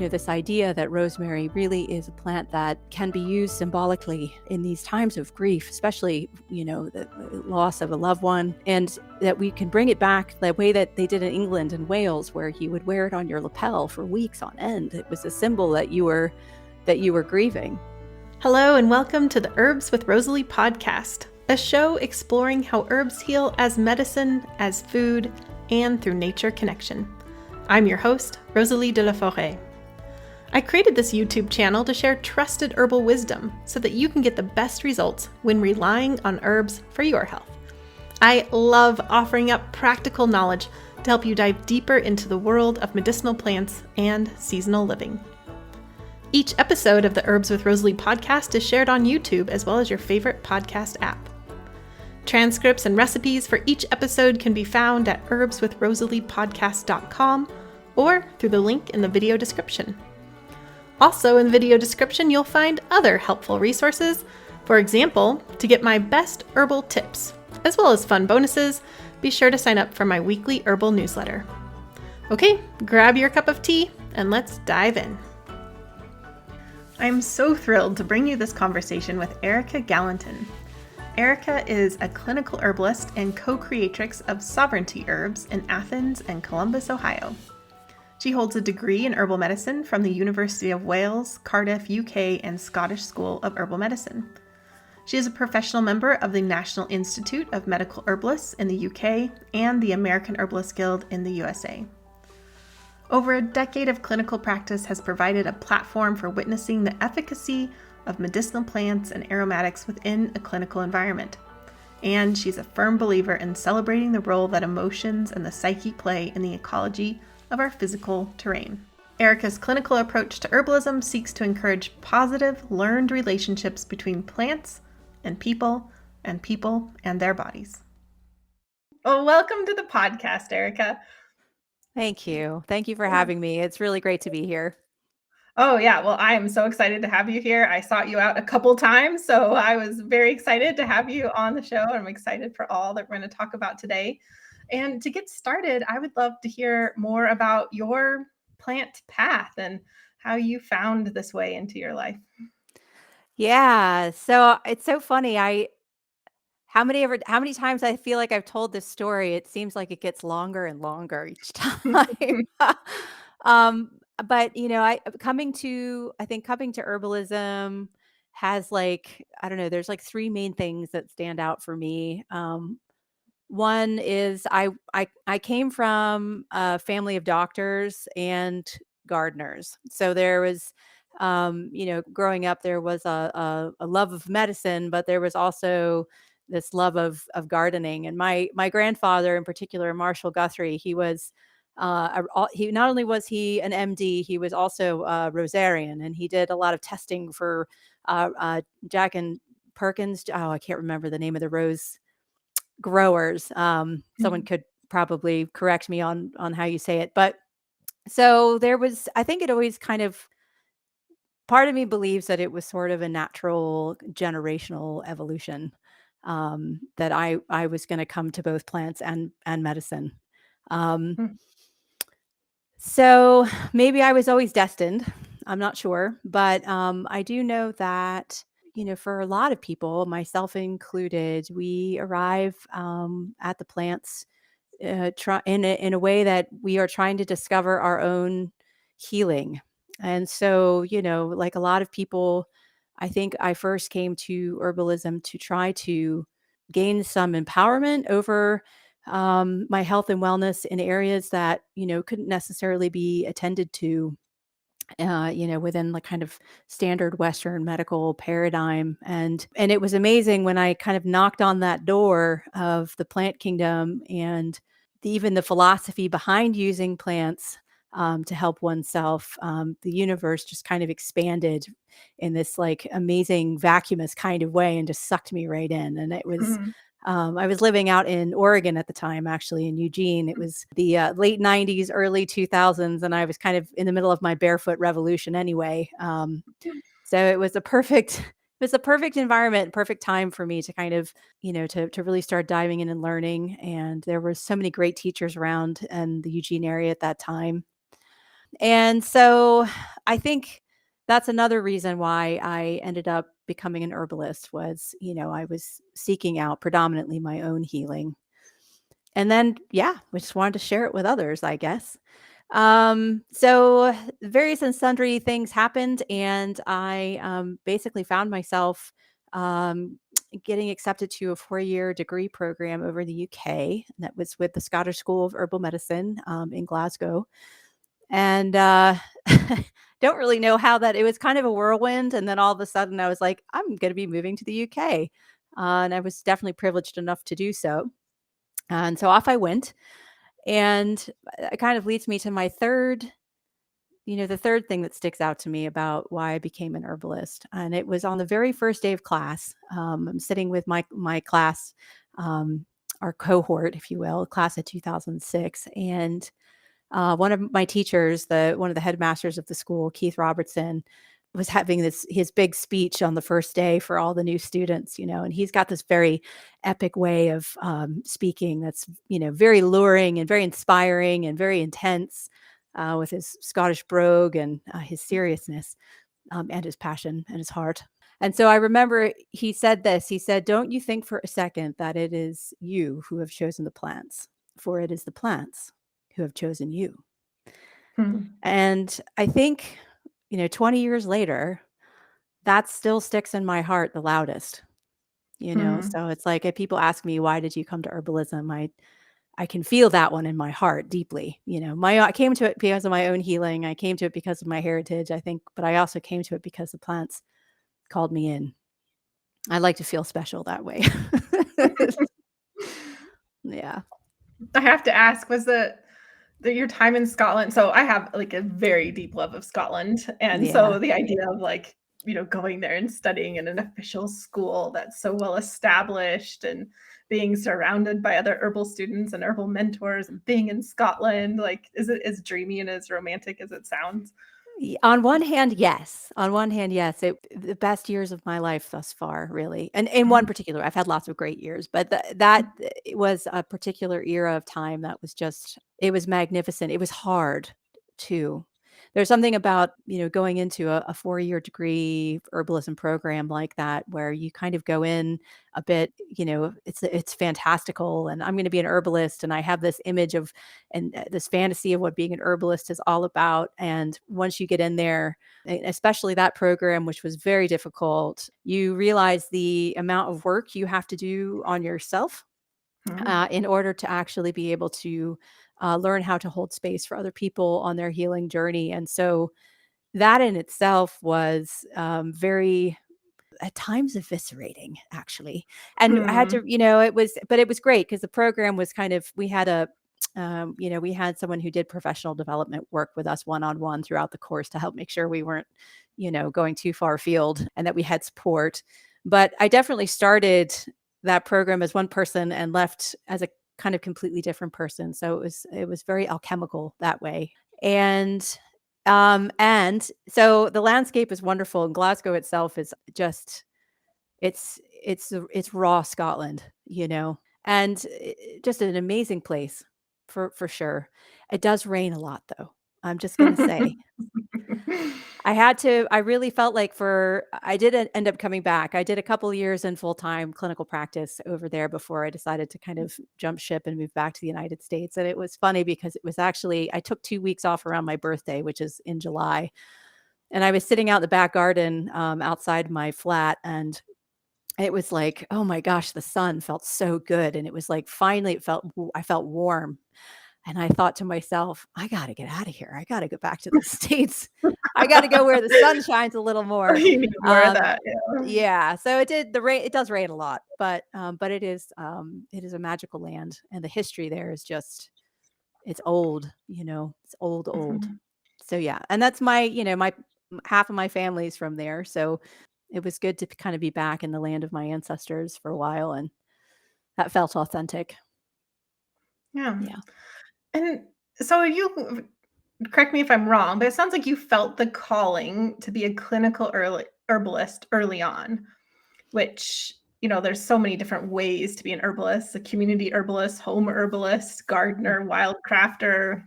this idea that rosemary really is a plant that can be used symbolically in these times of grief, especially, the loss of a loved one, and that we can bring it back the way that they did in England and Wales, where you would wear it on your lapel for weeks on end. It was a symbol that you were grieving. Hello and welcome to the Herbs with Rosalee podcast, a show exploring how herbs heal as medicine, as food, and through nature connection. I'm your host, Rosalee de la Forêt. I created this YouTube channel to share trusted herbal wisdom so that you can get the best results when relying on herbs for your health. I love offering up practical knowledge to help you dive deeper into the world of medicinal plants and seasonal living. Each episode of the Herbs with Rosalee podcast is shared on YouTube as well as your favorite podcast app. Transcripts and recipes for each episode can be found at herbswithrosaleepodcast.com or through the link in the video description. Also in the video description, you'll find other helpful resources. For example, to get my best herbal tips, as well as fun bonuses, be sure to sign up for my weekly herbal newsletter. Okay, grab your cup of tea and let's dive in. I'm so thrilled to bring you this conversation with Erika Galentin. Erika is a clinical herbalist and co-creatrix of Sovereignty Herbs in Athens and Columbus, Ohio. She holds a degree in herbal medicine from the University of Wales, Cardiff, UK, and Scottish School of Herbal Medicine. She is a professional member of the National Institute of Medical Herbalists in the UK and the American Herbalists Guild in the USA. Over a decade of clinical practice has provided a platform for witnessing the efficacy of medicinal plants and aromatics within a clinical environment. And she's a firm believer in celebrating the role that emotions and the psyche play in the ecology of our physical terrain. Erika's clinical approach to herbalism seeks to encourage positive, learned relationships between plants and people and their bodies. Well, welcome to the podcast, Erika. Thank you. Thank you for having me. It's really great to be here. Oh, yeah. Well, I am so excited to have you here. I sought you out a couple times, so I was very excited to have you on the show. I'm excited for all that we're going to talk about today. And to get started, I would love to hear more about your plant path and how you found this way into your life. Yeah. So it's so funny. How many times I feel like I've told this story, it seems like it gets longer and longer each time. um, but coming to herbalism has I don't know, there's three main things that stand out for me. One is I came from a family of doctors and gardeners. So there was growing up, there was a love of medicine, but there was also this love of gardening. And my grandfather in particular, Marshall Guthrie, he was he not only was he an MD, he was also a Rosarian, and he did a lot of testing for Jack and Perkins. Oh, I can't remember the name of the rose growers. Someone could probably correct me on how you say it, but so there was, I think it always kind of, part of me believes that it was sort of a natural generational evolution, that I was going to come to both plants and medicine. So maybe I was always destined. I'm not sure, but I do know that for a lot of people, myself included, we arrive at the plants in a way that we are trying to discover our own healing. And so, like a lot of people, I think I first came to herbalism to try to gain some empowerment over my health and wellness in areas that, couldn't necessarily be attended to within the kind of standard Western medical paradigm. And it was amazing when I kind of knocked on that door of the plant kingdom and even the philosophy behind using plants to help oneself. The universe just kind of expanded in this amazing vacuumous kind of way and just sucked me right in. And it was, I was living out in Oregon at the time, actually in Eugene. It was the late 90s, early 2000s, and I was kind of in the middle of my barefoot revolution anyway. So it was a perfect environment, perfect time for me to kind of, to really start diving in and learning. And there were so many great teachers around in the Eugene area at that time. And so I think that's another reason why I ended up becoming an herbalist was, I was seeking out predominantly my own healing. And then, yeah, we just wanted to share it with others, I guess. So various and sundry things happened, and I basically found myself um, getting accepted to a 4-year degree program over the UK. And that was with the Scottish School of Herbal Medicine in Glasgow. And don't really know how that it was kind of a whirlwind. And then all of a sudden I was like, I'm going to be moving to the UK. And I was definitely privileged enough to do so. And so off I went. And it kind of leads me to my the third thing that sticks out to me about why I became an herbalist. And it was on the very first day of class. I'm sitting with my class, um, our cohort, if you will, class of 2006. And one of my teachers, one of the headmasters of the school, Keith Robertson, was having his big speech on the first day for all the new students, and he's got this very epic way of speaking that's, very luring and very inspiring and very intense with his Scottish brogue and his seriousness and his passion and his heart. And so I remember he said this. He said, "Don't you think for a second that it is you who have chosen the plants, for it is the plants who have chosen you." Hmm. And I think, 20 years later, that still sticks in my heart the loudest, Hmm. So it's like if people ask me, why did you come to herbalism? I can feel that one in my heart deeply. I came to it because of my own healing. I came to it because of my heritage, I think, but I also came to it because the plants called me in. I like to feel special that way. Yeah. I have to ask, was your time in Scotland? So I have like a very deep love of Scotland, and Yeah. so the idea of like going there and studying in an official school that's so well established and being surrounded by other herbal students and herbal mentors and being in Scotland, like, is it as dreamy and as romantic as it sounds? On one hand, yes. On one hand, yes. The best years of my life thus far, really. And in one particular, I've had lots of great years, but that it was a particular era of time that was just it was magnificent. It was hard too. There's something about, going into a 4-year degree herbalism program like that where you kind of go in a bit, it's fantastical and I'm going to be an herbalist and I have this image of and this fantasy of what being an herbalist is all about. And once you get in there, especially that program, which was very difficult, you realize the amount of work you have to do on yourself Mhm. in order to actually be able to learn how to hold space for other people on their healing journey. And so that in itself was very at times eviscerating actually. And I had Hmm. to, it was great because the program was kind of, we had we had someone who did professional development work with us one-on-one throughout the course to help make sure we weren't, going too far afield and that we had support. But I definitely started that program as one person and left as a kind of completely different person. So it was very alchemical that way. And so the landscape is wonderful, and Glasgow itself is just it's raw Scotland, and just an amazing place for sure. It does rain a lot though. I'm just gonna say. I really felt like I did end up coming back. I did a couple years in full-time clinical practice over there before I decided to kind of jump ship and move back to the United States. And it was funny because it was actually I took 2 weeks off around my birthday, which is in July. And I was sitting out in the back garden outside my flat, and it was like, oh my gosh, the sun felt so good. And it was like finally I felt warm. And I thought to myself, I gotta get out of here. I gotta go back to the States. I gotta go where the sun shines a little more. You need more of Um, that, yeah. yeah. So it does rain a lot, but it is a magical land. And the history there is just it's old, it's old, old. Mhm. So yeah. And that's my half of my family's from there. So it was good to kind of be back in the land of my ancestors for a while, and that felt authentic. Yeah. Yeah. And so correct me if I'm wrong, but it sounds like you felt the calling to be a clinical herbalist early on, which, there's so many different ways to be an herbalist, a community herbalist, home herbalist, gardener, wild crafter.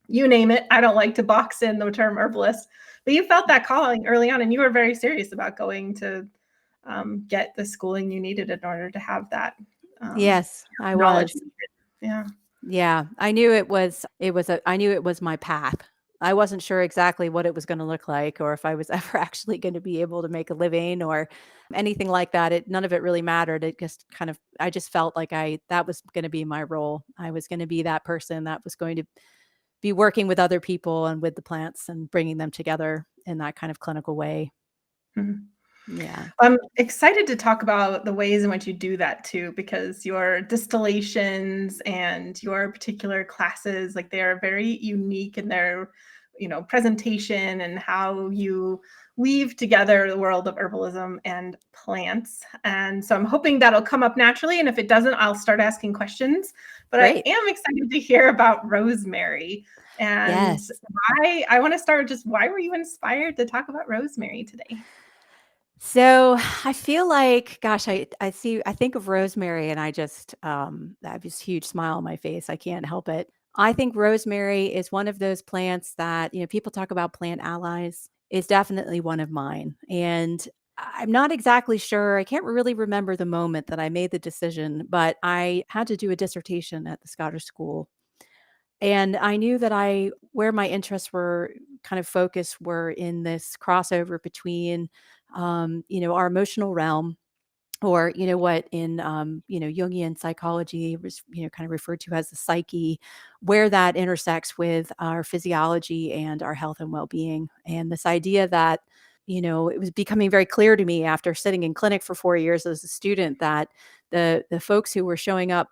you name it. I don't like to box in the term herbalist, but you felt that calling early on, and you were very serious about going to get the schooling you needed in order to have that Yes, I knowledge. was. Yeah. Yeah, I knew I knew it was my path. I wasn't sure exactly what it was gonna look like or if I was ever actually gonna be able to make a living or anything like that. None of it really mattered. It just kind of I just felt like that was gonna be my role. I was gonna be that person that was going to be working with other people and with the plants and bringing them together in that kind of clinical way. Mhm. Yeah. I'm excited to talk about the ways in which you do that too, because your distillations and your particular classes, like they are very unique in their, presentation and how you weave together the world of herbalism and plants. And so I'm hoping that'll come up naturally. And if it doesn't, I'll start asking questions. But I Great. am excited to hear about rosemary. And Yes. I want to start just why were you inspired to talk about rosemary today? So I feel like, gosh, I think of rosemary and I have this huge smile on my face. I can't help it. I think rosemary is one of those plants that, people talk about plant allies, is definitely one of mine. And I'm not exactly sure. I can't really remember the moment that I made the decision, but I had to do a dissertation at the Scottish School. And I knew that where my interests were kind of focused were in this crossover between, our emotional realm, or what in Jungian psychology was kind of referred to as the psyche, where that intersects with our physiology and our health and well-being. And this idea that it was becoming very clear to me after sitting in clinic for 4 years as a student that the folks who were showing up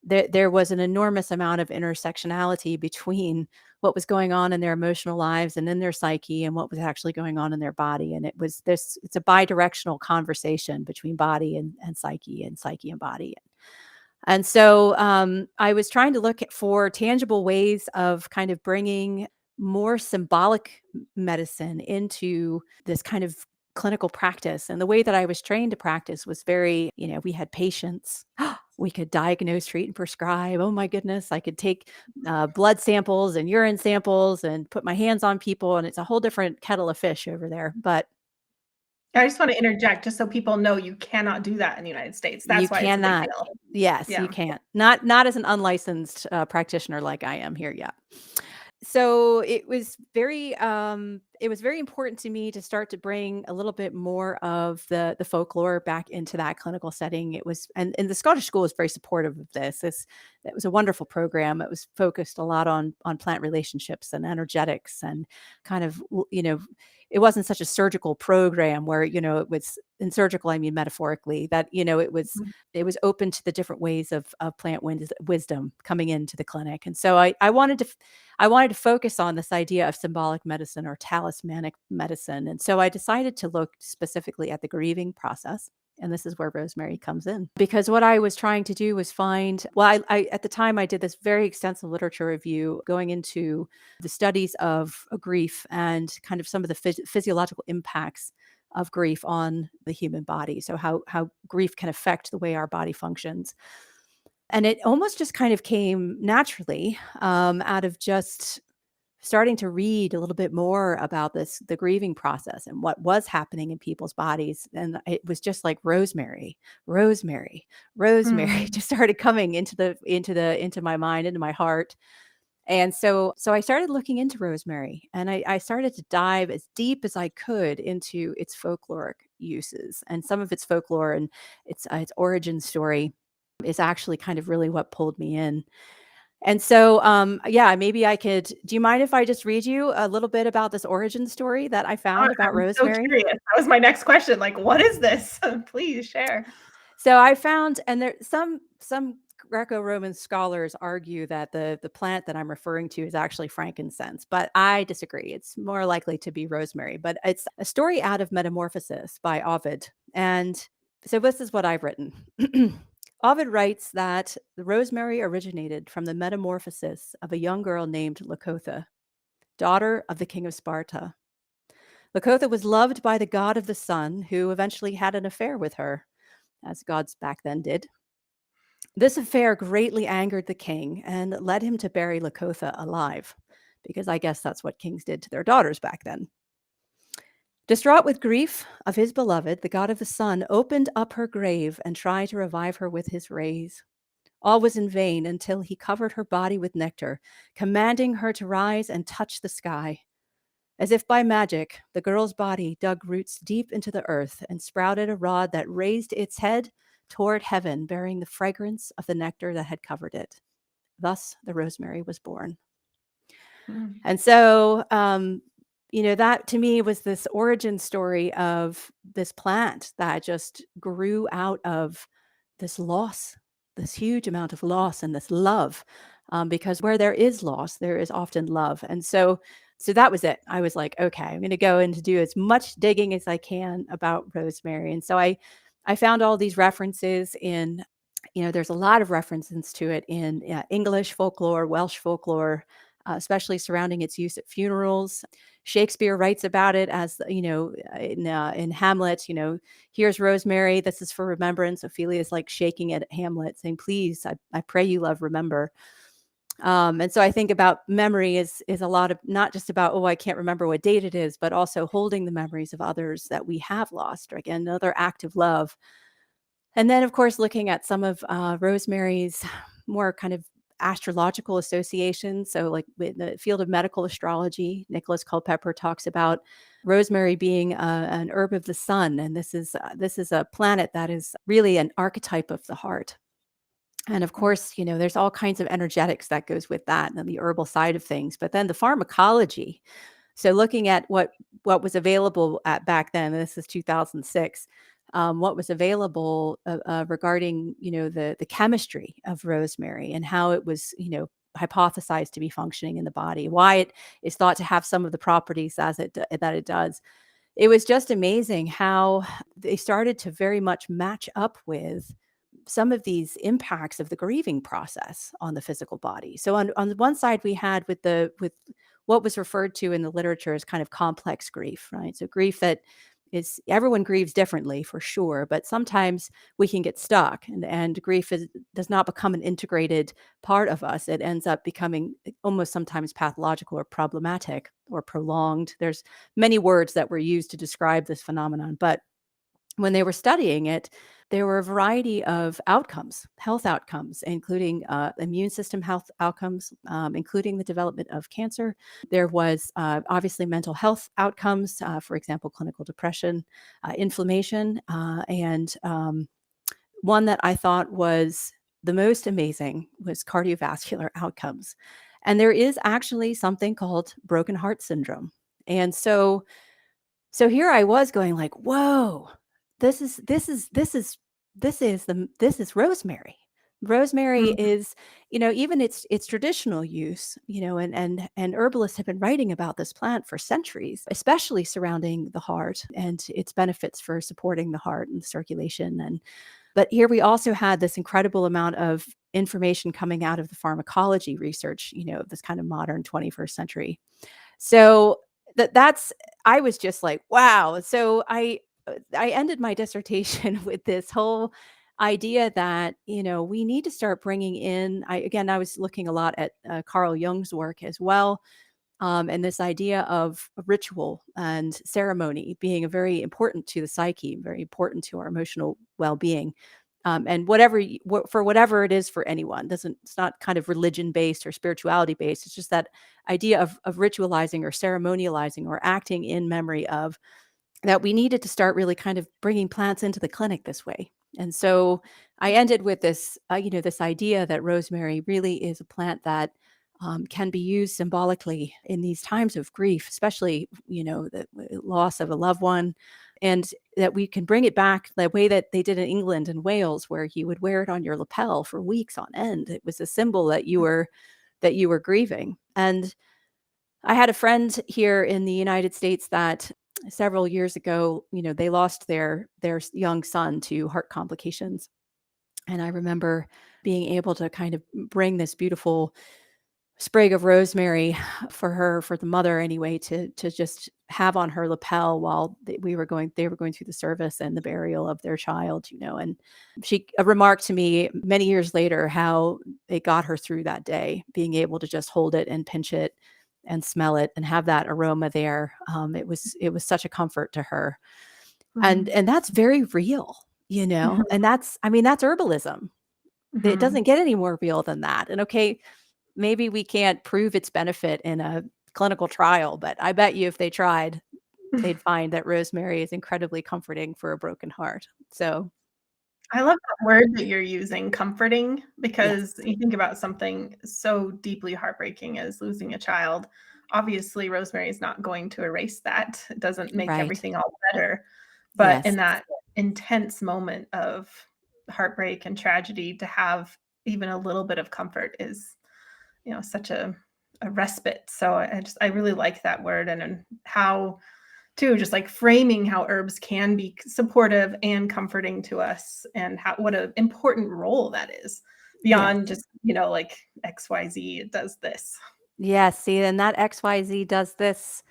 there was an enormous amount of intersectionality between what was going on in their emotional lives and in their psyche and what was actually going on in their body. And it's a bidirectional conversation between body and psyche and body. And so I was trying to for tangible ways of kind of bringing more symbolic medicine into this kind of clinical practice. And the way that I was trained to practice was very, we had patients. We could diagnose, treat, and prescribe. Oh my goodness. I could take blood samples and urine samples and put my hands on people. And it's a whole different kettle of fish over there. But I just want to interject just so people know you cannot do that in the United States. you That's why it's a big cannot. deal. Yes, you Yeah. can't. Not as an unlicensed practitioner like I am here yet. So it was very important to me to start to bring a little bit more of the folklore back into that clinical setting. It was and the Scottish School was very supportive of this. It was a wonderful program. It was focused a lot on plant relationships and energetics and kind of it wasn't such a surgical program where it was in surgical, I mean metaphorically, that Mhm. it was open to the different ways of plant wisdom coming into the clinic. And so I wanted to focus on this idea of symbolic medicine or talismanic medicine. And so I decided to look specifically at the grieving process. And this is where rosemary comes in. Because what I was trying to do was at the time, I did this very extensive literature review going into the studies of grief and kind of some of the physiological impacts of grief on the human body. So, how grief can affect the way our body functions. And it almost just kind of came naturally out of just starting to read a little bit more about the grieving process and what was happening in people's bodies. And it was just like rosemary, rosemary, rosemary Mm. just started coming into my mind, into my heart. And so I started looking into rosemary and I started to dive as deep as I could into its folkloric uses and some of its folklore and its origin story is actually kind of really what pulled me in. And so, yeah, maybe I could. Do you mind if I just read you a little bit about this origin story that I found about I'm so rosemary? curious. That was my next question. Like, what is this? Please share. So I found, and there some Greco-Roman scholars argue that the plant that I'm referring to is actually frankincense, but I disagree. It's more likely to be rosemary. But it's a story out of Metamorphosis by Ovid, and so this is what I've written. Ovid writes that the rosemary originated from the metamorphosis of a young girl named Lakotha, daughter of the king of Sparta. Lakotha was loved by the god of the sun, who eventually had an affair with her, as gods back then did. This affair greatly angered the king and led him to bury Lakotha alive, because I guess that's what kings did to their daughters back then. Distraught with grief of his beloved, the god of the sun opened up her grave and tried to revive her with his rays. All was in vain until he covered her body with nectar, commanding her to rise and touch the sky. As if by magic, the girl's body dug roots deep into the earth and sprouted a rod that raised its head toward heaven, bearing the fragrance of the nectar that had covered it. Thus, the rosemary was born. Mm. And so, that to me was this origin story of this plant that just grew out of this loss, this huge amount of loss and this love, because where there is loss, there is often love. And so that was it. I was like, okay, I'm going to go and do as much digging as I can about rosemary. And so I found all these references in, there's a lot of references to it in English folklore, Welsh folklore, especially surrounding its use at funerals. Shakespeare writes about it as, in Hamlet, here's rosemary. This is for remembrance. Ophelia is like shaking it at Hamlet, saying, please, I pray you, love, remember. And so I think about memory is a lot of not just about, oh, I can't remember what date it is, but also holding the memories of others that we have lost, or again, another act of love. And then, of course, looking at some of Rosemary's more kind of astrological associations. So, like in the field of medical astrology, Nicholas Culpeper talks about rosemary being an herb of the sun, and this is a planet that is really an archetype of the heart. And of course, there's all kinds of energetics that goes with that and the herbal side of things. But then the pharmacology. So looking at what was available at back then, this is 2006, what was available regarding the chemistry of rosemary and how it was hypothesized to be functioning in the body, why it is thought to have some of the properties that it does. It was just amazing how they started to very much match up with some of these impacts of the grieving process on the physical body. So on the one side, we had with what was referred to in the literature as kind of complex grief, right? So grief that is, everyone grieves differently for sure, but sometimes we can get stuck and grief does not become an integrated part of us. It ends up becoming almost sometimes pathological or problematic or prolonged. There's many words that were used to describe this phenomenon, but when they were studying it, there were a variety of outcomes, health outcomes, including immune system health outcomes, including the development of cancer. There was obviously mental health outcomes, for example, clinical depression, inflammation, and one that I thought was the most amazing was cardiovascular outcomes. And there is actually something called broken heart syndrome. And so here I was going like, whoa, this is rosemary. Rosemary Mhm. is, even its traditional use, and herbalists have been writing about this plant for centuries, especially surrounding the heart and its benefits for supporting the heart and circulation. But here we also had this incredible amount of information coming out of the pharmacology research, of this kind of modern 21st century. So that's I was just like, wow. So I ended my dissertation with this whole idea that, we need to start bringing in, I was looking a lot at Carl Jung's work as well. And this idea of ritual and ceremony being a very important to the psyche, very important to our emotional well-being. And for whatever it is for anyone, it's not kind of religion based or spirituality based. It's just that idea of ritualizing or ceremonializing or acting in memory of, that we needed to start really kind of bringing plants into the clinic this way. And so I ended with this, this idea that rosemary really is a plant that can be used symbolically in these times of grief, especially, the loss of a loved one, and that we can bring it back the way that they did in England and Wales, where you would wear it on your lapel for weeks on end. It was a symbol that you were grieving. And I had a friend here in the United States that several years ago, they lost their young son to heart complications. And I remember being able to kind of bring this beautiful sprig of rosemary for the mother anyway, to just have on her lapel while they were going through the service and the burial of their child, and she remarked to me many years later how it got her through that day, being able to just hold it and pinch it and smell it and have that aroma there. It was such a comfort to her. And Mhm. that's very real, Mhm. and that's herbalism. It Mhm. doesn't get any more real than that. And okay, maybe we can't prove its benefit in a clinical trial, but I bet you if they tried, they'd find that rosemary is incredibly comforting for a broken heart. So, I love that word that you're using, comforting, yes, because you think about something so deeply heartbreaking as losing a child. Obviously, rosemary is not going to erase that. It doesn't make right. everything all better. But in Yes. that intense moment of heartbreak and tragedy, to have even a little bit of comfort is, such a respite. So I really like that word, and how too, just like framing how herbs can be supportive and comforting to us, and how what an important role that is Yes. beyond just, like XYZ, it does this. Yes. See, and that XYZ does this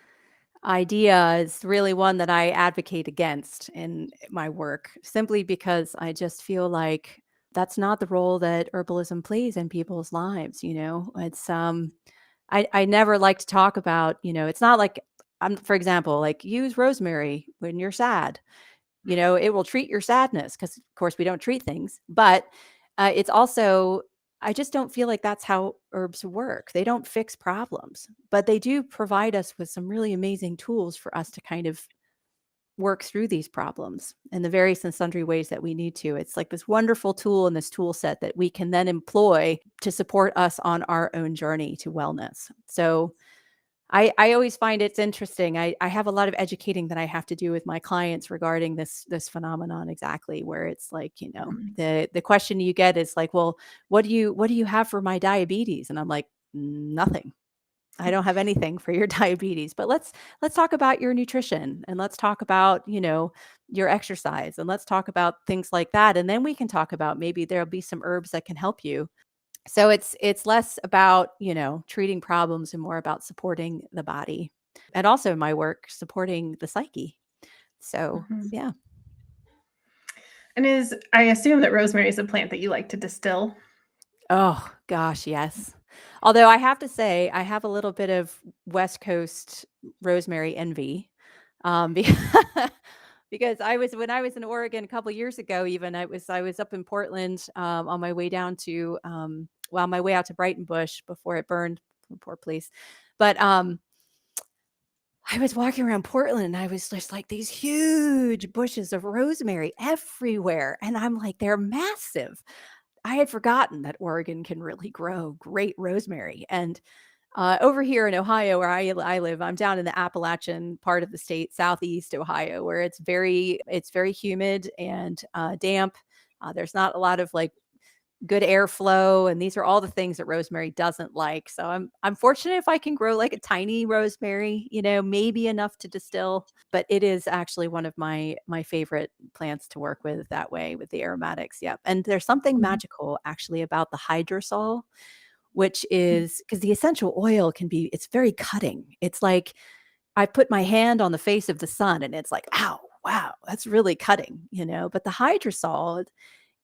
idea is really one that I advocate against in my work, simply because I just feel like that's not the role that herbalism plays in people's lives. It's I never like to talk about, it's not like for example, like use rosemary when you're sad. It will treat your sadness because, of course, we don't treat things, but it's also, I just don't feel like that's how herbs work. They don't fix problems, but they do provide us with some really amazing tools for us to kind of work through these problems in the various and sundry ways that we need to. It's like this wonderful tool in this tool set that we can then employ to support us on our own journey to wellness. So I always find it's interesting. I have a lot of educating that I have to do with my clients regarding this phenomenon, exactly, where it's like, Mhm. the question you get is like, well, what do you have for my diabetes? And I'm like, nothing. I don't have anything for your diabetes, but let's talk about your nutrition, and let's talk about, your exercise, and let's talk about things like that. And then we can talk about, maybe there'll be some herbs that can help you. So it's less about, treating problems and more about supporting the body. And also in my work, supporting the psyche. So, Mhm. yeah. And I assume that rosemary is a plant that you like to distill. Oh, gosh, yes. Although I have to say, I have a little bit of West Coast rosemary envy. Be because when I was in Oregon a couple years ago, even I was up in Portland, on my way down to, on my way out to Brighton Bush before it burned, poor place. But, I was walking around Portland and I was just like, these huge bushes of rosemary everywhere. And I'm like, they're massive. I had forgotten that Oregon can really grow great rosemary. And over here in Ohio, where I live, I'm down in the Appalachian part of the state, southeast Ohio, where it's very humid and damp. There's not a lot of like good airflow, and these are all the things that rosemary doesn't like. So I'm fortunate if I can grow like a tiny rosemary, maybe enough to distill, but it is actually one of my favorite plants to work with that way with the aromatics. Yep. And there's something Mhm. magical actually about the hydrosol, which is because the essential oil it's very cutting. It's like I put my hand on the face of the sun and it's like, ow, wow, that's really cutting. But the hydrosol,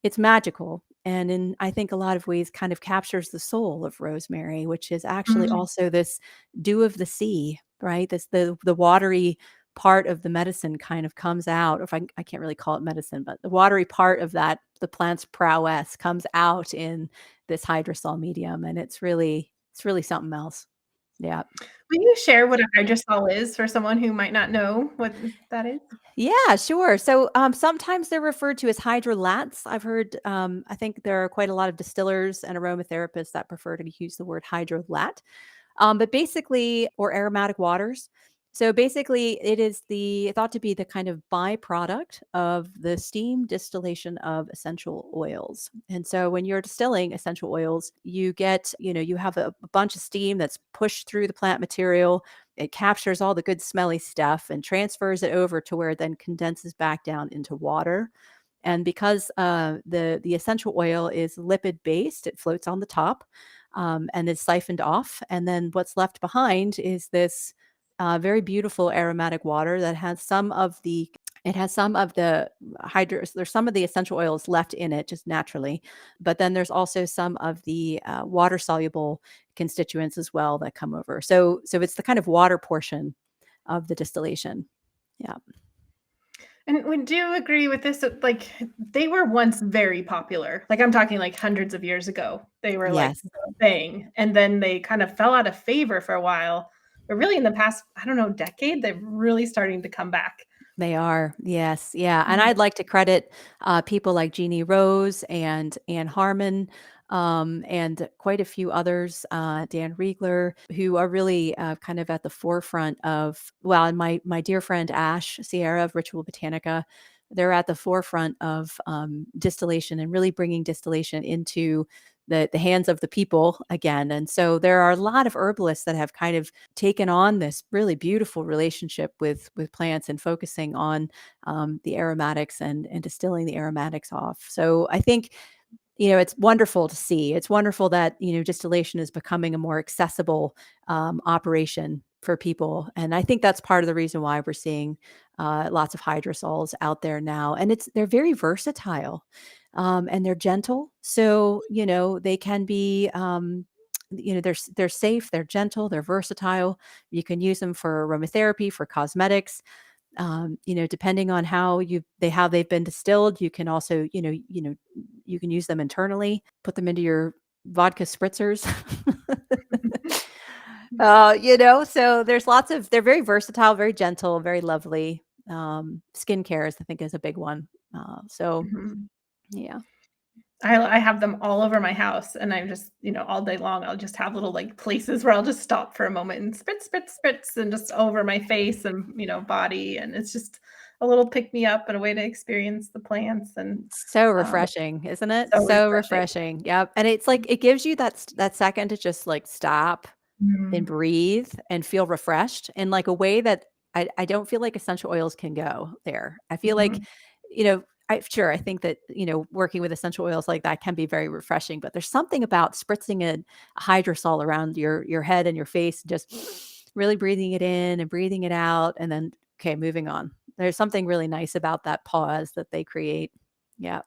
it's magical, and in, I think, a lot of ways kind of captures the soul of rosemary, which is actually Mhm. also this dew of the sea, right? This the watery part of the medicine kind of comes out. Or if I can't really call it medicine, but the watery part of that, the plant's prowess, comes out in this hydrosol medium, and it's really something else. Yeah. Will you share what a hydrosol is for someone who might not know what that is? Yeah, sure. So sometimes they're referred to as hydrolats. I've heard, I think there are quite a lot of distillers and aromatherapists that prefer to use the word hydrolat. But basically, or aromatic waters. So basically, it is thought to be the kind of byproduct of the steam distillation of essential oils. And so when you're distilling essential oils, you have a bunch of steam that's pushed through the plant material. It captures all the good smelly stuff and transfers it over to where it then condenses back down into water. And because the essential oil is lipid based, it floats on the top. and it's siphoned off. And then what's left behind is this very beautiful aromatic water that has some of the there's some of the essential oils left in it just naturally, but then there's also some of the water soluble constituents as well that come over. So it's the kind of water portion of the distillation. Yeah. And would you agree with this? Like, they were once very popular. Like, I'm talking like hundreds of years ago. They were like Yes, the thing. And then they kind of fell out of favor for a while. But really, in the past, I don't know, decade, they're really starting to come back. they are. Yes. Yeah. And Mhm. I'd like to credit people like Jeannie Rose and Anne Harmon, and quite a few others, Dan Riegler, who are really kind of at the forefront of, well, and my dear friend Ash Sierra of Ritual Botanica, they're at the forefront of distillation and really bringing distillation into the hands of the people again. And so there are a lot of herbalists that have kind of taken on this really beautiful relationship with plants and focusing on the aromatics and distilling the aromatics off. So I think, it's wonderful to see. It's wonderful that, distillation is becoming a more accessible operation for people. And I think that's part of the reason why we're seeing lots of hydrosols out there now. And they're very versatile, and they're gentle. So, they can be, they're safe, they're gentle, they're versatile. You can use them for aromatherapy, for cosmetics. Depending on how they've been distilled, you can also, you can use them internally, put them into your vodka spritzers. So they're very versatile, very gentle, very lovely. Skincare I think is a big one. So Mhm. yeah. I have them all over my house, and I'm just, all day long, I'll just have little like places where I'll just stop for a moment and spritz, spritz, spritz, and just over my face and body, and it's just a little pick me up and a way to experience the plants and So um, refreshing, isn't it? so So refreshing. refreshing. Yep. And it's like it gives you that second to just like stop and Mhm, breathe and feel refreshed in like a way that I don't feel like essential oils can go there. I feel like, mhm, I think that, working with essential oils like that can be very refreshing, but there's something about spritzing a hydrosol around your head and your face, just really breathing it in and breathing it out, and then, okay, moving on. There's something really nice about that pause that they create. Yeah.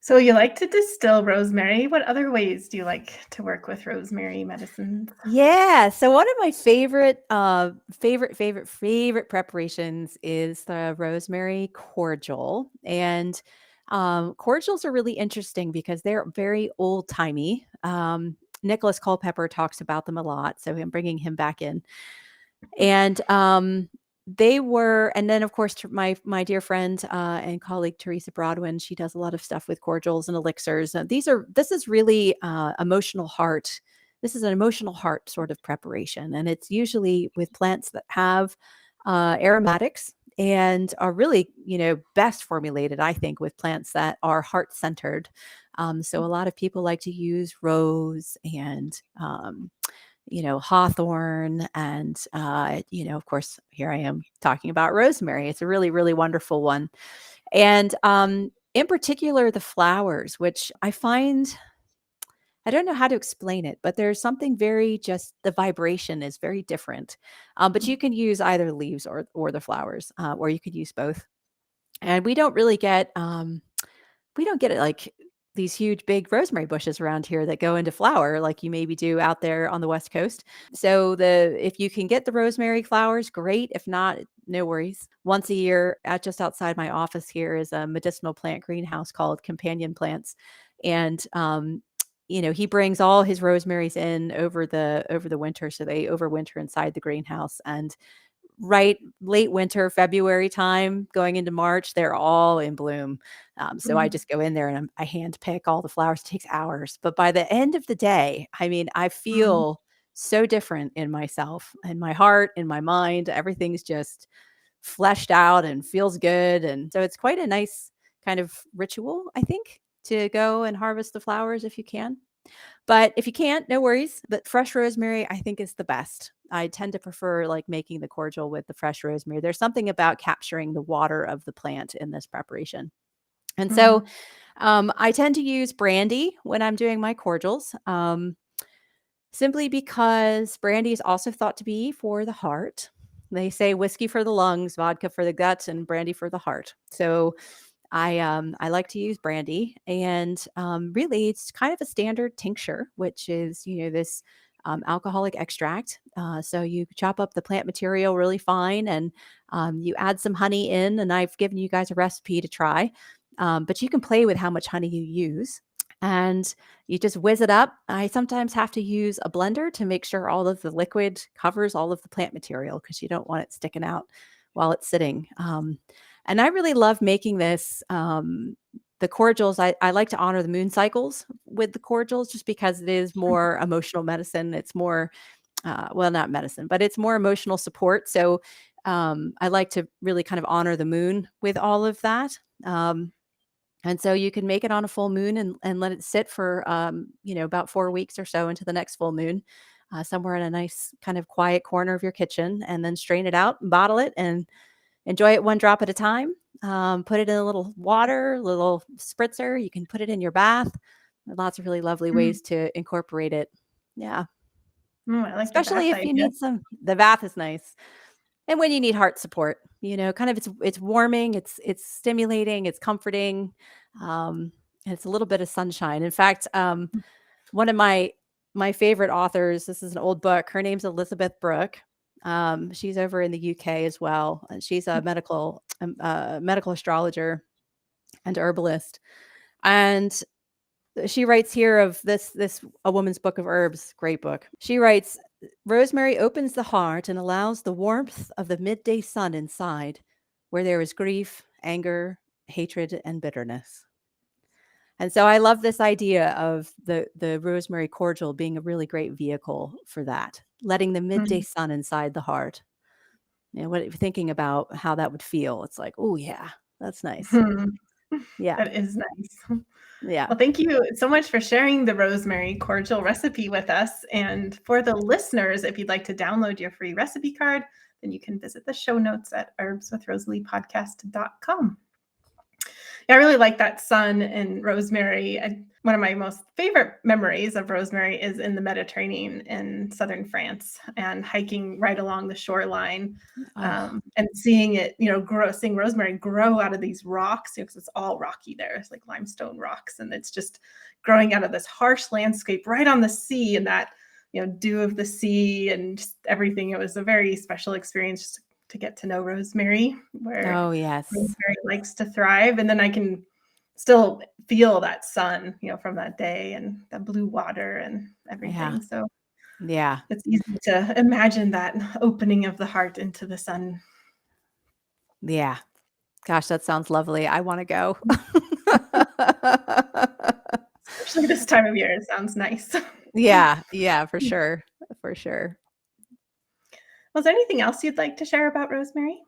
So you like to distill rosemary. What other ways do you like to work with rosemary medicines? Yeah. So one of my favorite preparations is the rosemary cordial. And cordials are really interesting because they're very old timey. Nicholas Culpeper talks about them a lot, so I'm bringing him back in. And and then of course my dear friend and colleague Teresa Broadwin, she does a lot of stuff with cordials and elixirs. This is really emotional heart. This is an emotional heart sort of preparation, and it's usually with plants that have aromatics and are really, best formulated, I think, with plants that are heart centered. So a lot of people like to use rose and hawthorn, and of course, here I am talking about rosemary. It's a really, really wonderful one. And in particular, the flowers, which I don't know how to explain it, but there's something very, just the vibration is very different. But you can use either leaves or the flowers, or you could use both. And we don't get it like these huge big rosemary bushes around here that go into flower like you maybe do out there on the West Coast. So the if you can get the rosemary flowers, great. If not, no worries. Once a year, just outside my office here is a medicinal plant greenhouse called Companion Plants, and he brings all his rosemaries in over the winter, so they overwinter inside the greenhouse. And right late winter, February time, going into March, they're all in bloom. So I Mhm, just go in there and I hand pick all the flowers. It takes hours, but by the end of the day, I mean, I mhm, feel so different in myself, in my heart, in my mind. Everything's just fleshed out and feels good, and so it's quite a nice kind of ritual, I think, to go and harvest the flowers if you can. But if you can't, no worries. But fresh rosemary, I think, is the best. I tend to prefer like making the cordial with the fresh rosemary. There's something about capturing the water of the plant in this preparation. And so mhm. I tend to use brandy when I'm doing my cordials, simply because brandy is also thought to be for the heart. They say whiskey for the lungs, vodka for the guts, and brandy for the heart. So I like to use brandy, and really it's kind of a standard tincture, which is this alcoholic extract. So you chop up the plant material really fine, and you add some honey in. And I've given you guys a recipe to try, but you can play with how much honey you use. And you just whiz it up. I sometimes have to use a blender to make sure all of the liquid covers all of the plant material, because you don't want it sticking out while it's sitting. And I really love making this. The cordials, I like to honor the moon cycles with the cordials, just because it is more emotional medicine. It's more, well, not medicine, but it's more emotional support. So I like to really kind of honor the moon with all of that. And so you can make it on a full moon, and let it sit for, about 4 weeks or so into the next full moon, somewhere in a nice kind of quiet corner of your kitchen, and then strain it out and bottle it and enjoy it one drop at a time. Put it in a little water, little spritzer. You can put it in your bath. Lots of really lovely ways to incorporate it. Yeah. I like the Especially bath if you idea. need the bath is nice. And when you need heart support, kind of it's warming, it's stimulating, it's comforting. And it's a little bit of sunshine. In fact, one of my favorite authors, this is an old book. Her name's Elizabeth Brooke. She's over in the UK as well. And she's a medical astrologer and herbalist. And she writes here of this A Woman's Book of Herbs, great book. She writes, "Rosemary opens the heart and allows the warmth of the midday sun inside, where there is grief, anger, hatred, and bitterness." And so I love this idea of the rosemary cordial being a really great vehicle for that, letting the midday sun inside the heart. What thinking about how that would feel? It's like, oh yeah, that's nice. Yeah, That is nice. yeah. Well, thank you so much for sharing the rosemary cordial recipe with us. And for the listeners, if you'd like to download your free recipe card, then you can visit the show notes at herbswithrosaleepodcast.com. Yeah, I really like that sun and rosemary. One of my most favorite memories of rosemary is in the Mediterranean in southern France, and hiking right along the shoreline, Oh, and seeing it, seeing rosemary grow out of these rocks, because it's all rocky there. It's like limestone rocks, and it's just growing out of this harsh landscape right on the sea, and that, dew of the sea and just everything. It was a very special experience just to get to know rosemary, where oh yes. rosemary likes to thrive. And then I can still feel that sun, from that day, and the blue water and Yeah. everything. So Yeah. it's easy to imagine that opening of the heart into the sun. Yeah. Gosh, that sounds lovely. I wanna go. Especially this time of year, it sounds nice. Yeah, yeah, for sure, for sure. Was there anything else you'd like to share about rosemary?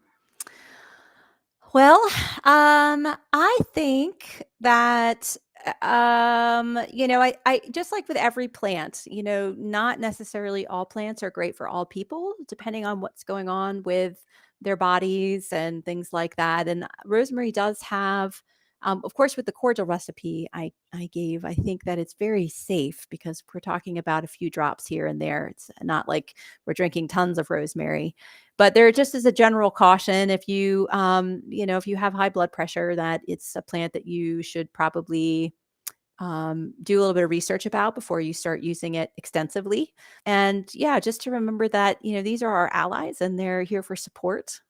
Well, I think that, I just like with every plant, not necessarily all plants are great for all people, depending on what's going on with their bodies and things like that. And rosemary does have, of course, with the cordial recipe I gave, I think that it's very safe, because we're talking about a few drops here and there. It's not like we're drinking tons of rosemary. But there just is a general caution, if if you have high blood pressure, that it's a plant that you should probably do a little bit of research about before you start using it extensively. And yeah, just to remember that, these are our allies, and they're here for support.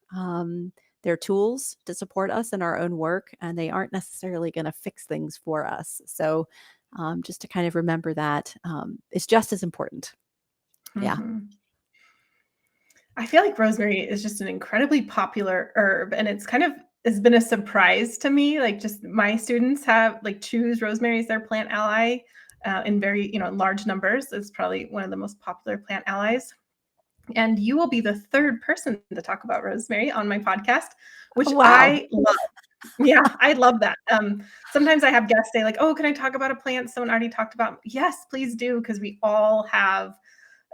They're tools to support us in our own work, and they aren't necessarily going to fix things for us. So just to kind of remember that, it's just as important. Yeah. Mhm. I feel like rosemary is just an incredibly popular herb, and has been a surprise to me. Like, just my students have choose rosemary as their plant ally, in very, in large numbers. It's probably one of the most popular plant allies. And you will be the third person to talk about rosemary on my podcast, which Wow. I love. Yeah, I love that. Sometimes I have guests say like, "Oh, can I talk about a plant someone already talked about?" Yes, please do, because we all have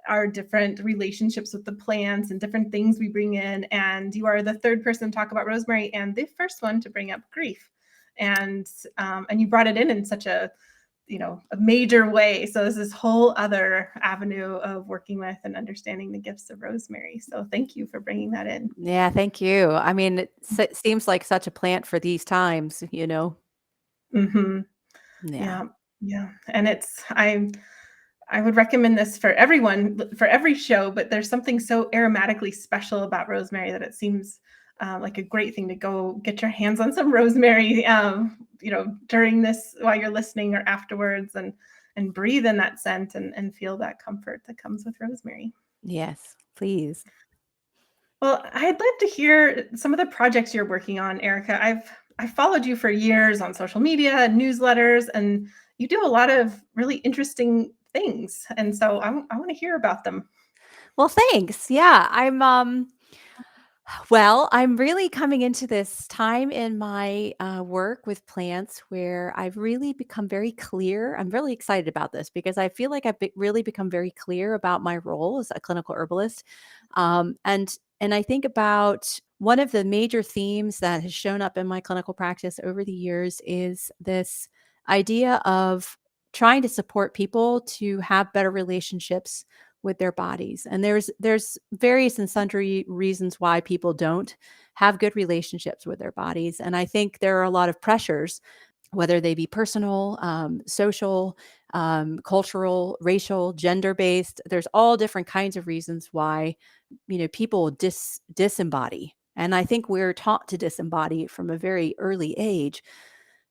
our different relationships with the plants and different things we bring in. And you are the third person to talk about rosemary, and the first one to bring up grief. and you brought it in such a major way. So there's this whole other avenue of working with and understanding the gifts of rosemary. So thank you for bringing that in. Yeah, thank you. I mean, it seems like such a plant for these times, Mm-hmm. Yeah. Yeah. And I would recommend this for everyone, for every show, but there's something so aromatically special about rosemary that it seems like a great thing to go get your hands on some rosemary, during this, while you're listening or afterwards, and breathe in that scent and feel that comfort that comes with rosemary. Yes, please. Well, I'd love to hear some of the projects you're working on, Erika. I've followed you for years on social media and newsletters, and you do a lot of really interesting things. And so I want to hear about them. Well, thanks. Yeah, I'm really coming into this time in my work with plants where I've really become very clear. I'm really excited about this because I feel like really become very clear about my role as a clinical herbalist. And I think about one of the major themes that has shown up in my clinical practice over the years is this idea of trying to support people to have better relationships with their bodies. And there's various and sundry reasons why people don't have good relationships with their bodies. And I think there are a lot of pressures, whether they be personal, social, cultural, racial, gender based. There's all different kinds of reasons why people disembody. And I think we're taught to disembody from a very early age.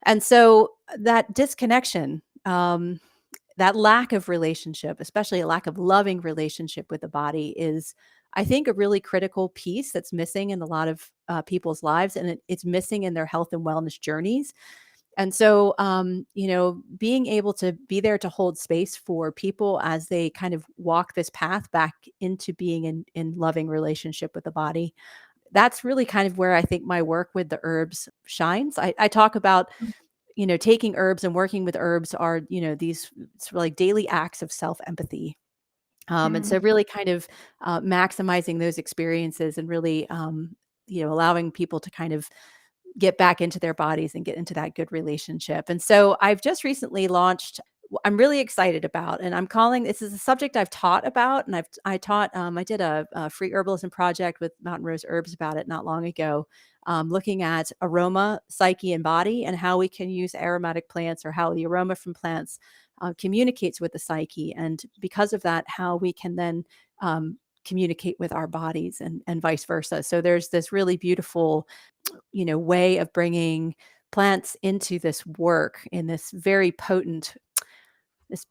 And so that disconnection, that lack of relationship, especially a lack of loving relationship with the body, is, I think, a really critical piece that's missing in a lot of people's lives, and it's missing in their health and wellness journeys. And so, being able to be there to hold space for people as they kind of walk this path back into being in loving relationship with the body, that's really kind of where I think my work with the herbs shines. I talk about taking herbs and working with herbs are, these sort of like daily acts of self-empathy. And so Mm. really kind of maximizing those experiences and really, allowing people to kind of get back into their bodies and get into that good relationship. And so I've just recently launched, I'm really excited about, and I'm calling, this is a subject I've taught about. And I did a free herbalism project with Mountain Rose Herbs about it not long ago, looking at aroma, psyche, and body, and how we can use aromatic plants, or how the aroma from plants communicates with the psyche. And because of that, how we can then communicate with our bodies, and vice versa. So there's this really beautiful way of bringing plants into this work in this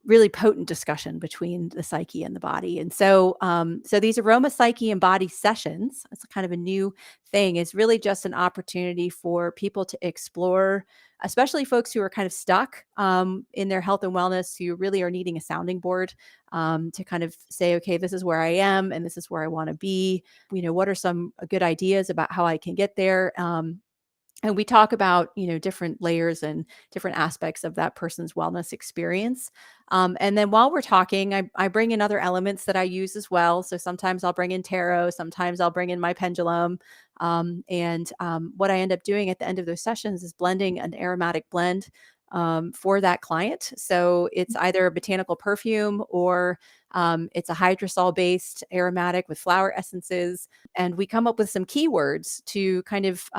really potent discussion between the psyche and the body. And so, so these aroma, psyche, and body sessions, it's kind of a new thing, is really just an opportunity for people to explore, especially folks who are kind of stuck in their health and wellness, who really are needing a sounding board, to kind of say, okay, this is where I am and this is where I want to be. What are some good ideas about how I can get there? And we talk about different layers and different aspects of that person's wellness experience. And then while we're talking, I bring in other elements that I use as well. So sometimes I'll bring in tarot, sometimes I'll bring in my pendulum. And what I end up doing at the end of those sessions is blending an aromatic blend for that client. So it's either a botanical perfume, or it's a hydrosol based aromatic with flower essences. And we come up with some keywords to kind of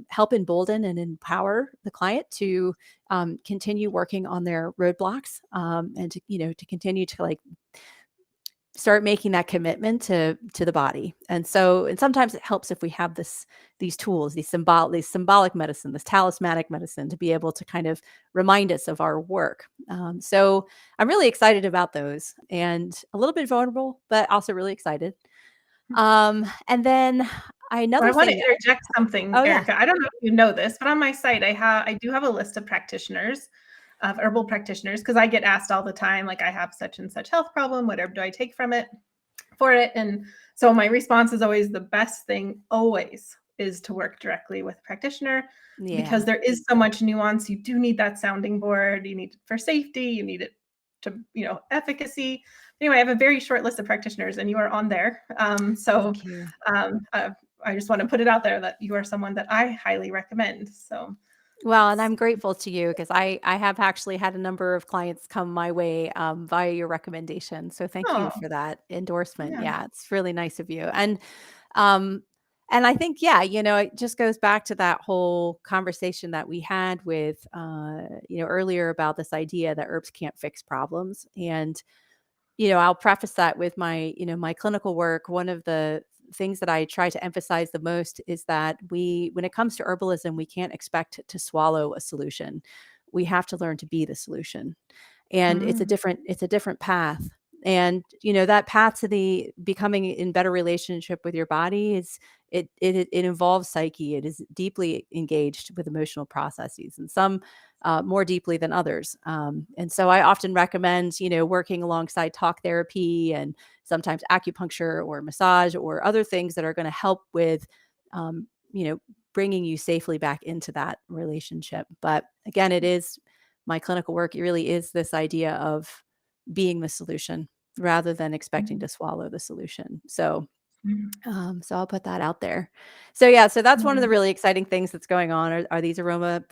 help embolden and empower the client to continue working on their roadblocks, and to continue to like start making that commitment to the body. And sometimes it helps if we have these tools, these symbolic medicine, this talismanic medicine, to be able to kind of remind us of our work. So I'm really excited about those, and a little bit vulnerable, but also really excited. And then Well, another I want to thing. interject something, Oh yeah. Erika. I don't know if you know this, but on my site, I do have a list of practitioners, of herbal practitioners, because I get asked all the time, like, I have such and such health problem. What herb do I take for it? And so my response is always, the best thing always is to work directly with a practitioner, Yeah. because there is so much nuance. You do need that sounding board. You need it for safety. You need it to, efficacy. Anyway, I have a very short list of practitioners, and you are on there. Thank you. Um, uh, I just want to put it out there that you are someone that I highly recommend. So Well, and I'm grateful to you because I have actually had a number of clients come my way via your recommendation. So thank you Oh, for that endorsement. yeah. Yeah, it's really nice of you. Um and I think yeah, it just goes back to that whole conversation that we had with earlier about this idea that herbs can't fix problems. And I'll preface that with my clinical work. One of the things that I try to emphasize the most is that when it comes to herbalism, we can't expect to swallow a solution. We have to learn to be the solution. And Mm, it's a different path. And, that path to the becoming in better relationship with your body it involves psyche. It is deeply engaged with emotional processes, and some more deeply than others. And so I often recommend, working alongside talk therapy and sometimes acupuncture or massage or other things that are going to help with, um, you know, bringing you safely back into that relationship. But again, it is my clinical work. It really is this idea of being the solution rather than expecting mm, to swallow the solution. So mm, so I'll put that out there. So yeah, so that's one of the mm, really exciting things that's going on are these aroma,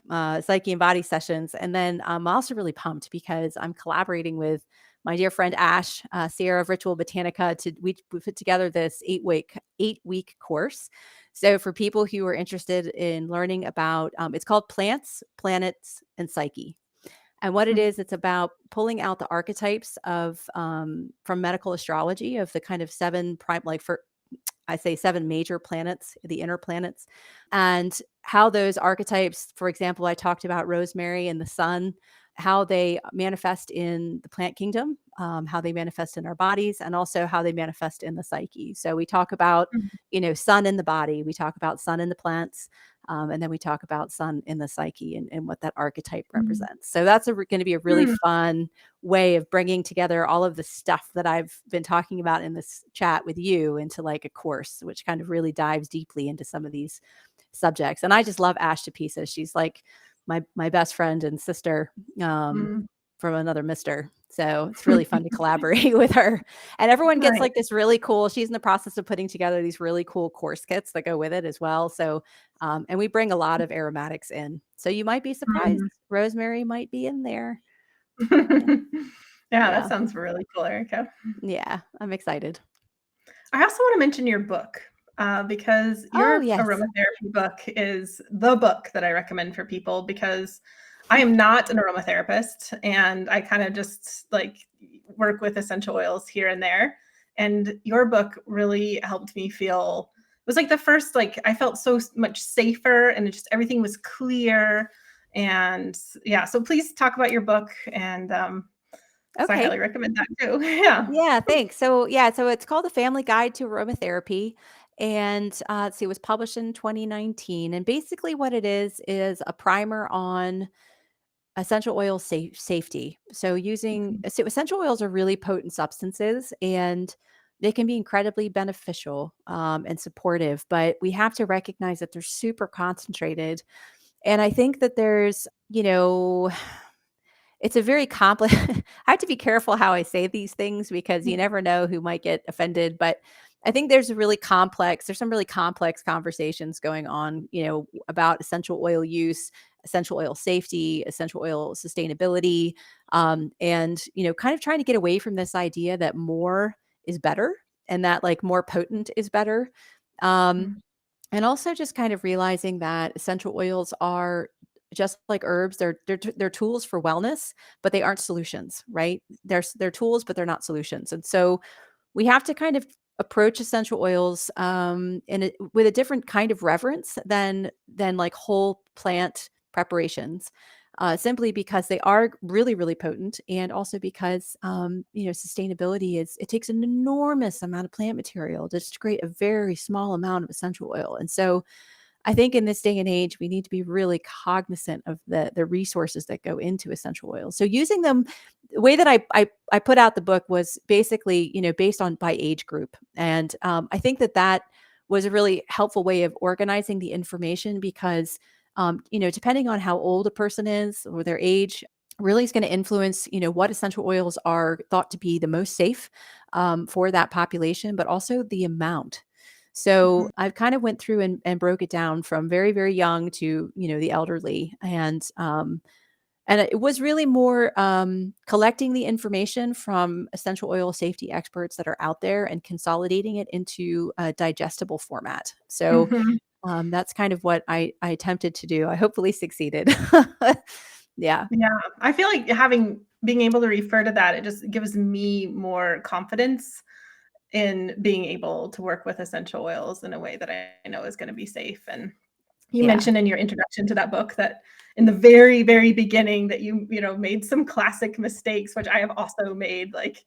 psyche and body sessions. And then I'm also really pumped because I'm collaborating with my dear friend Ash, Sierra of Ritual Botanica. We put together this 8-week course. So for people who are interested in learning about, it's called Plants, Planets, and Psyche. And what it mm, is, it's about pulling out the archetypes of from medical astrology of the kind of seven prime, like for I say seven major planets, the inner planets, and how those archetypes, for example, I talked about rosemary and the sun, how they manifest in the plant kingdom, how they manifest in our bodies, and also how they manifest in the psyche. So we talk about, mm, sun in the body, we talk about sun in the plants, and then we talk about sun in the psyche and what that archetype mm, represents. So that's going to be a really mm, fun way of bringing together all of the stuff that I've been talking about in this chat with you into like a course, which kind of really dives deeply into some of these subjects. And I just love Ash to pieces. She's like my best friend and sister mm. from another mister. So it's really fun to collaborate with her. And everyone gets Nice. like this really cool, she's in the process of putting together these really cool course kits that go with it as well. So and we bring a lot of aromatics in. So you might be surprised. Mm. Rosemary might be in there. Yeah. Yeah, that Yeah. sounds really cool, Erica. Yeah, I'm excited. I also want to mention your book because Oh, your yes. aromatherapy book is the book that I recommend for people because I am not an aromatherapist and I kind of just like work with essential oils here and there. And your book really helped me feel it was like the first, like, I felt so much safer and it just everything was clear. And yeah, so please talk about your book. And so I highly Okay. recommend that too. Yeah. Yeah, thanks. So, yeah, so it's called The Family Guide to Aromatherapy, and, let's see, it was published in 2019, and basically what it is a primer on essential oil safety. So essential oils are really potent substances, and they can be incredibly beneficial, and supportive, but we have to recognize that they're super concentrated, and I think that it's a very complex I have to be careful how I say these things because you never know who might get offended, but I think there's some really complex conversations going on, about essential oil use, essential oil safety, essential oil sustainability, and, kind of trying to get away from this idea that more is better and that, like, more potent is better. Um, Mhm. and also just kind of realizing that essential oils are just like herbs, they're tools for wellness, but they aren't solutions, right? They're tools, but they're not solutions. And so we have to kind of approach essential oils with a different kind of reverence than like whole plant preparations, simply because they are really really potent, and also because sustainability is it takes an enormous amount of plant material to just create a very small amount of essential oil. And so I think in this day and age, we need to be really cognizant of the resources that go into essential oils. So using them, the way that I put out the book was basically, based on by age group, and I think that was a really helpful way of organizing the information because, depending on how old a person is or their age, really is going to influence, what essential oils are thought to be the most safe for that population, but also the amount. So I've kind of went through and broke it down from very, very young to, the elderly. And it was really more collecting the information from essential oil safety experts that are out there and consolidating it into a digestible format. So Mhm. that's kind of what I attempted to do. I hopefully succeeded. Yeah. Yeah, I feel like being able to refer to that, it just gives me more confidence in being able to work with essential oils in a way that I know is going to be safe. And you Yeah. mentioned in your introduction to that book that in the very, very beginning that you made some classic mistakes, which I have also made, like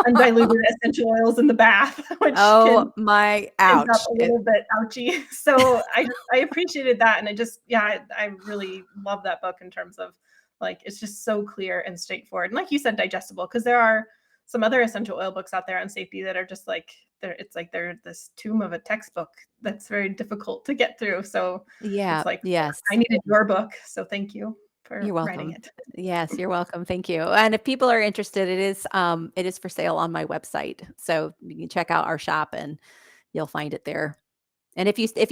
undiluted essential oils in the bath, which Oh can my end up ouch. a little bit ouchy. So I appreciated that, and I really love that book in terms of like it's just so clear and straightforward, and like you said, digestible. Because there are some other essential oil books out there on safety that are just like they're this tomb of a textbook that's very difficult to get through. So Yeah. it's like Yes. I needed your book, so thank you for You're writing welcome. it. Yes, you're welcome. Thank you. And if people are interested, it is for sale on my website. So you can check out our shop and you'll find it there. And Great, if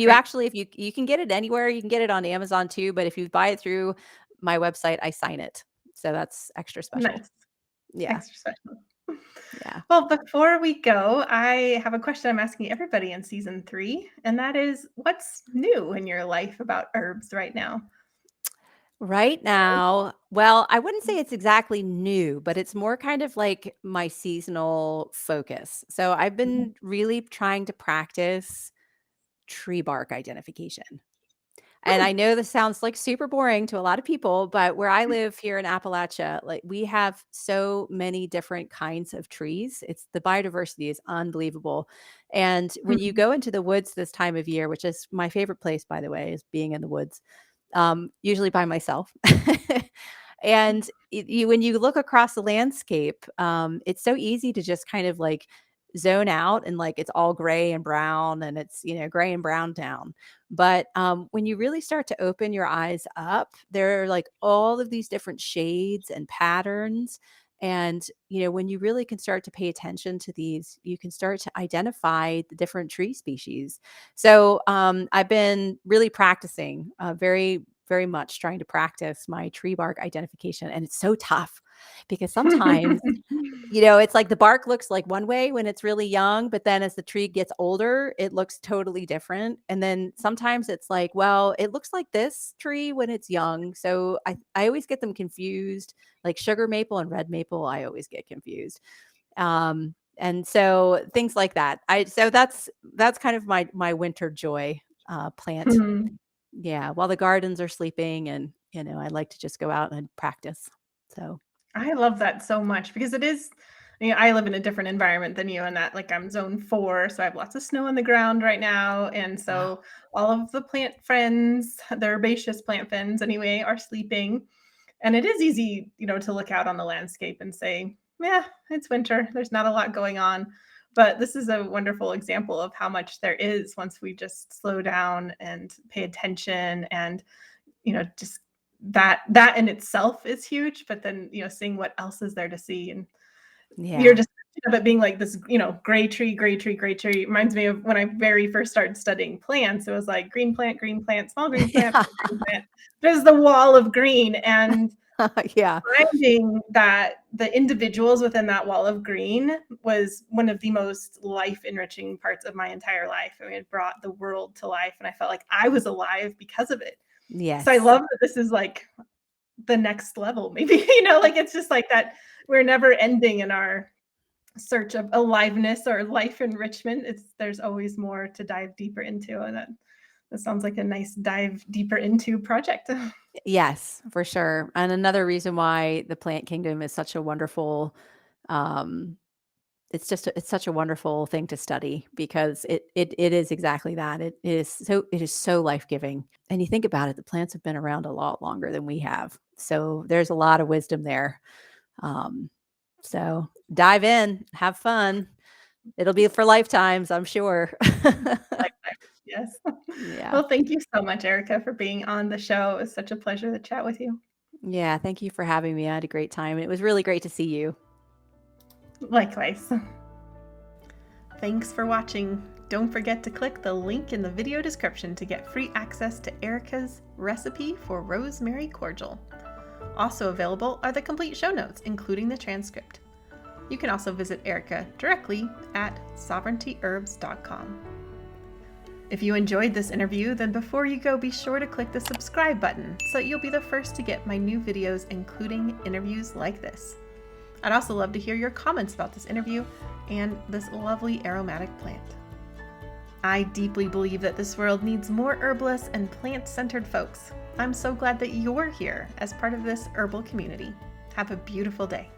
you can get it anywhere, you can get it on Amazon too, but if you buy it through my website, I sign it. So that's extra special. nice, Yeah. extra special. Yeah. Well, before we go, I have a question I'm asking everybody in season 3, and that is what's new in your life about herbs right now? Right now, well, I wouldn't say it's exactly new, but it's more kind of like my seasonal focus. So I've been really trying to practice tree bark identification. And I Hmm. know this sounds like super boring to a lot of people, but where I live here in Appalachia, like we have so many different kinds of trees. It's the biodiversity is unbelievable. And when you Hmm. go into the woods this time of year, which is my favorite place, by the way, is being in the woods, usually by myself. And when you look across the landscape, it's so easy to just kind of like zone out and like it's all gray and brown and it's gray and brown down. But when you really start to open your eyes up, there are like all of these different shades and patterns. And when you really can start to pay attention to these, you can start to identify the different tree species. So I've been really practicing, very, very much trying to practice my tree bark identification. And it's so tough because sometimes it's like the bark looks like one way when it's really young, but then as the tree gets older, it looks totally different. And then sometimes it's like, well, it looks like this tree when it's young. So I always get them confused. Like sugar maple and red maple, I always get confused. And so things like that. So that's kind of my winter joy plant. Hmm. Yeah, while the gardens are sleeping and I like to just go out and practice. So, I love that so much because it is, I live in a different environment than you in that, like, I'm zone 4, so I have lots of snow on the ground right now, and wow. so all of the plant friends, the herbaceous plant friends anyway, are sleeping, and it is easy, to look out on the landscape and say, "Yeah, it's winter. There's not a lot going on." But this is a wonderful example of how much there is once we just slow down and pay attention and just that in itself is huge, but then, seeing what else is there to see, and your Yeah. description of it being like this, gray tree, gray tree, gray tree reminds me of when I very first started studying plants. It was like green plant, small green plant, Yeah. big green plant. There's the wall of green, and Yeah. finding that the individuals within that wall of green was one of the most life enriching parts of my entire life. I mean, it brought the world to life, and I felt like I was alive because of it. So I Yes. love that this is like the next level, maybe, like it's just like that we're never ending in our search of aliveness or life enrichment. There's always more to dive deeper into. And that sounds like a nice dive deeper into project. Yes, for sure. And another reason why the plant kingdom is such a wonderful, um, it's such a wonderful thing to study because it is exactly that. It is so life-giving. And you think about it, the plants have been around a lot longer than we have. So there's a lot of wisdom there. Um, so dive in, have fun. It'll be for lifetimes, I'm sure. Lifetime. Yes. Yeah. Well, thank you so much, Erica, for being on the show. It was such a pleasure to chat with you. Yeah, thank you for having me. I had a great time. It was really great to see you. Likewise. Thanks for watching. Don't forget to click the link in the video description to get free access to Erika's recipe for Rosemary Cordial. Also available are the complete show notes, including the transcript. You can also visit Erika directly at sovereigntyherbs.com. If you enjoyed this interview, then before you go, be sure to click the subscribe button so that you'll be the first to get my new videos, including interviews like this. I'd also love to hear your comments about this interview and this lovely aromatic plant. I deeply believe that this world needs more herbalists and plant-centered folks. I'm so glad that you're here as part of this herbal community. Have a beautiful day.